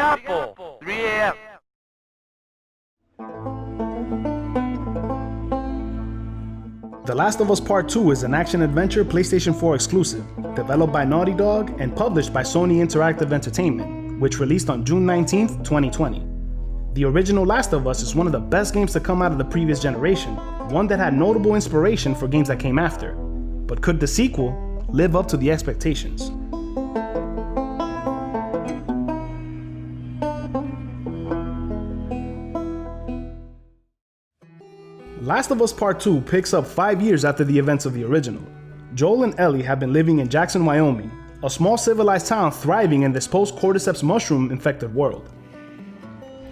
Apple, 3 a.m. The Last of Us Part 2 is an action-adventure PlayStation 4 exclusive, developed by Naughty Dog and published by Sony Interactive Entertainment, which released on June 19, 2020. The original Last of Us is one of the best games to come out of the previous generation, one that had notable inspiration for games that came after. But could the sequel live up to the expectations? Last of Us Part 2 picks up 5 years after the events of the original. Joel and Ellie have been living in Jackson, Wyoming, a small civilized town thriving in this post-cordyceps mushroom-infected world.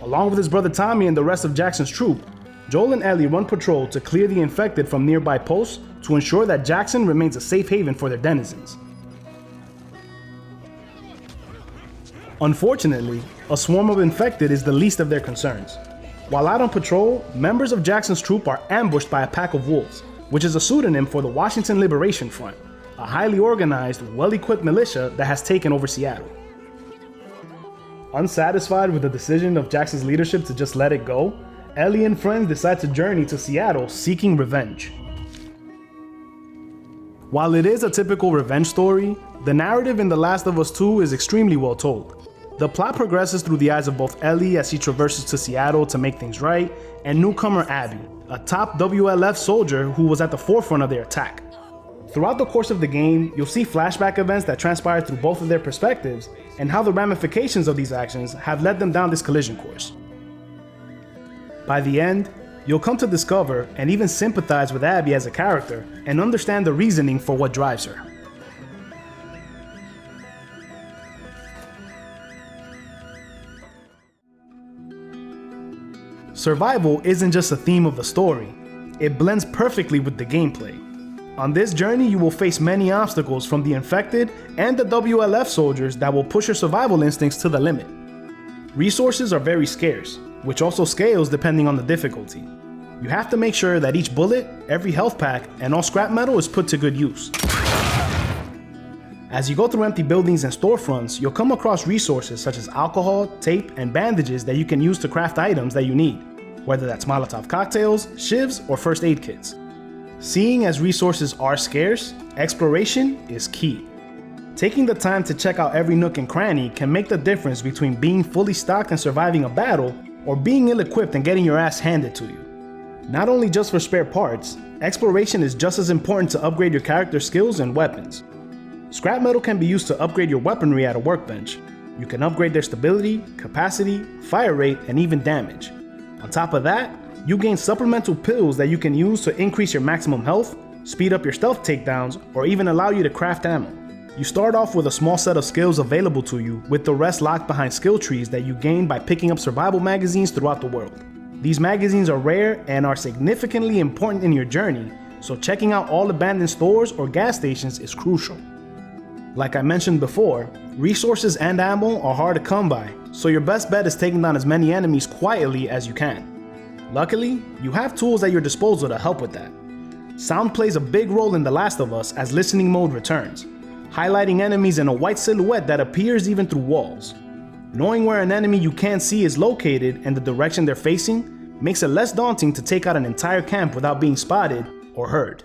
Along with his brother Tommy and the rest of Jackson's troop, Joel and Ellie run patrol to clear the infected from nearby posts to ensure that Jackson remains a safe haven for their denizens. Unfortunately, a swarm of infected is the least of their concerns. While out on patrol, members of Jackson's troop are ambushed by a pack of wolves, which is a pseudonym for the Washington Liberation Front, a highly organized, well-equipped militia that has taken over Seattle. Unsatisfied with the decision of Jackson's leadership to just let it go, Ellie and friends decide to journey to Seattle seeking revenge. While it is a typical revenge story, the narrative in The Last of Us 2 is extremely well told. The plot progresses through the eyes of both Ellie as she traverses to Seattle to make things right, and newcomer Abby, a top WLF soldier who was at the forefront of their attack. Throughout the course of the game, you'll see flashback events that transpire through both of their perspectives, and how the ramifications of these actions have led them down this collision course. By the end, you'll come to discover and even sympathize with Abby as a character, and understand the reasoning for what drives her. Survival isn't just a theme of the story, it blends perfectly with the gameplay. On this journey, you will face many obstacles from the infected and the WLF soldiers that will push your survival instincts to the limit. Resources are very scarce, which also scales depending on the difficulty. You have to make sure that each bullet, every health pack, and all scrap metal is put to good use. As you go through empty buildings and storefronts, you'll come across resources such as alcohol, tape, and bandages that you can use to craft items that you need, whether that's Molotov cocktails, shivs, or first aid kits. Seeing as resources are scarce, exploration is key. Taking the time to check out every nook and cranny can make the difference between being fully stocked and surviving a battle, or being ill-equipped and getting your ass handed to you. Not only just for spare parts, exploration is just as important to upgrade your character's skills and weapons. Scrap metal can be used to upgrade your weaponry at a workbench. You can upgrade their stability, capacity, fire rate, and even damage. On top of that, you gain supplemental pills that you can use to increase your maximum health, speed up your stealth takedowns, or even allow you to craft ammo. You start off with a small set of skills available to you, with the rest locked behind skill trees that you gain by picking up survival magazines throughout the world. These magazines are rare and are significantly important in your journey, so checking out all abandoned stores or gas stations is crucial. Like I mentioned before, resources and ammo are hard to come by, so your best bet is taking down as many enemies quietly as you can. Luckily, you have tools at your disposal to help with that. Sound plays a big role in The Last of Us as listening mode returns, highlighting enemies in a white silhouette that appears even through walls. Knowing where an enemy you can't see is located and the direction they're facing makes it less daunting to take out an entire camp without being spotted or heard.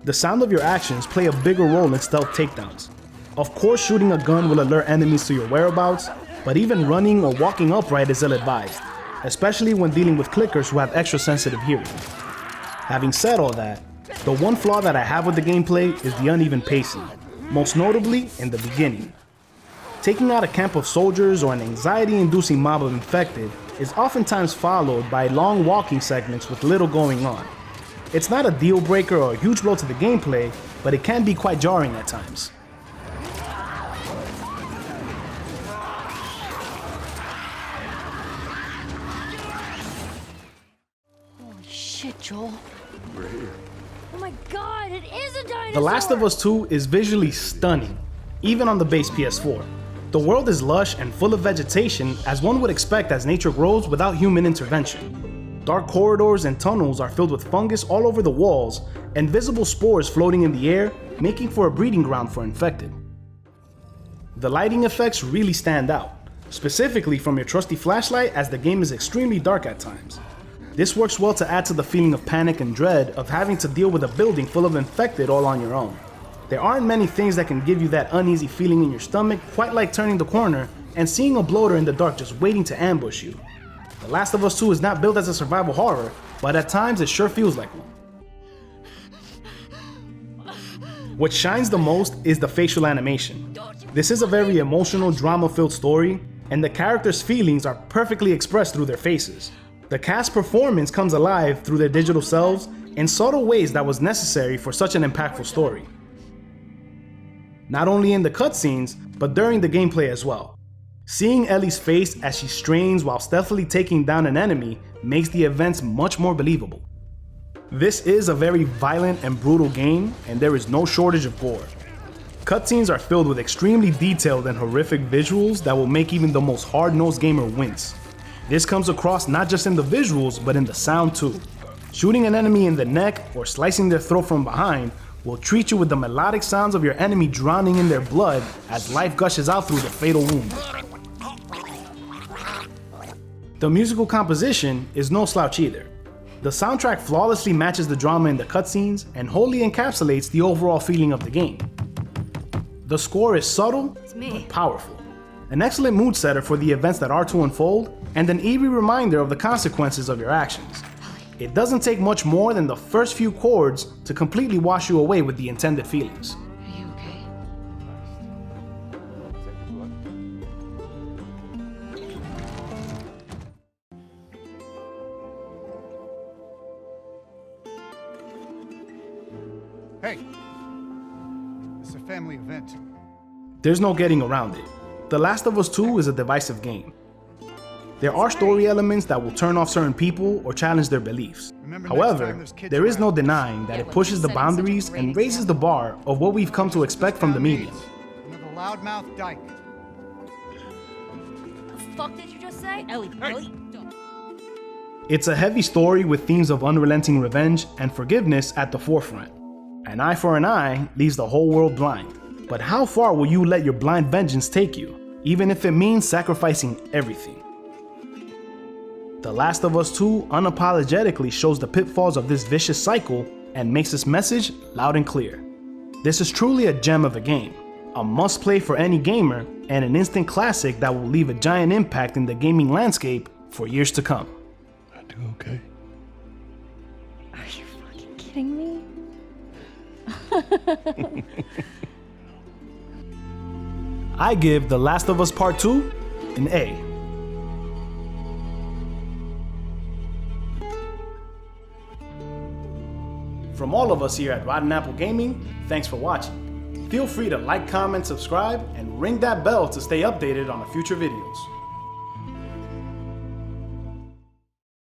The sound of your actions play a bigger role in stealth takedowns. Of course, shooting a gun will alert enemies to your whereabouts, but even running or walking upright is ill-advised, especially when dealing with clickers who have extra sensitive hearing. Having said all that, the one flaw that I have with the gameplay is the uneven pacing, most notably in the beginning. Taking out a camp of soldiers or an anxiety-inducing mob of infected is oftentimes followed by long walking segments with little going on. It's not a deal breaker or a huge blow to the gameplay, but it can be quite jarring at times. Holy shit, Joel. We're here. Oh my god, it is a dinosaur! The Last of Us 2 is visually stunning, even on the base PS4. The world is lush and full of vegetation as one would expect as nature grows without human intervention. Dark corridors and tunnels are filled with fungus all over the walls and visible spores floating in the air, making for a breeding ground for infected. The lighting effects really stand out. specifically from your trusty flashlight, as the game is extremely dark at times. This works well to add to the feeling of panic and dread of having to deal with a building full of infected all on your own. There aren't many things that can give you that uneasy feeling in your stomach, quite like turning the corner and seeing a bloater in the dark just waiting to ambush you. The Last of Us 2 is not built as a survival horror, but at times it sure feels like one. What shines the most is the facial animation. This is a very emotional, drama-filled story, and the characters' feelings are perfectly expressed through their faces. The cast performance comes alive through their digital selves in subtle ways that was necessary for such an impactful story. Not only in the cutscenes, but during the gameplay as well. Seeing Ellie's face as she strains while stealthily taking down an enemy makes the events much more believable. This is a very violent and brutal game, and there is no shortage of gore. Cutscenes are filled with extremely detailed and horrific visuals that will make even the most hard-nosed gamer wince. This comes across not just in the visuals, but in the sound too. Shooting an enemy in the neck or slicing their throat from behind will treat you with the melodic sounds of your enemy drowning in their blood as life gushes out through the fatal wound. The musical composition is no slouch either. The soundtrack flawlessly matches the drama in the cutscenes and wholly encapsulates the overall feeling of the game. The score is subtle but powerful, an excellent mood setter for the events that are to unfold, and an eerie reminder of the consequences of your actions. It doesn't take much more than the first few chords to completely wash you away with the intended feelings. Are you okay? Hey, it's a family event. There's no getting around it. The Last of Us 2 is a divisive game. There are story elements that will turn off certain people or challenge their beliefs. However, there is no denying that it pushes the boundaries and raises the bar of what we've come to expect from the medium. Another loudmouth dyke. The fuck did you just say? Ellie. It's a heavy story with themes of unrelenting revenge and forgiveness at the forefront. An eye for an eye leaves the whole world blind. But how far will you let your blind vengeance take you, even if it means sacrificing everything? The Last of Us 2 unapologetically shows the pitfalls of this vicious cycle and makes its message loud and clear. This is truly a gem of a game, a must-play for any gamer, and an instant classic that will leave a giant impact in the gaming landscape for years to come. I do okay. Are you fucking kidding me? I give The Last of Us Part 2 an A. From all of us here at Rotten Apple Gaming, thanks for watching. Feel free to like, comment, subscribe, and ring that bell to stay updated on the future videos.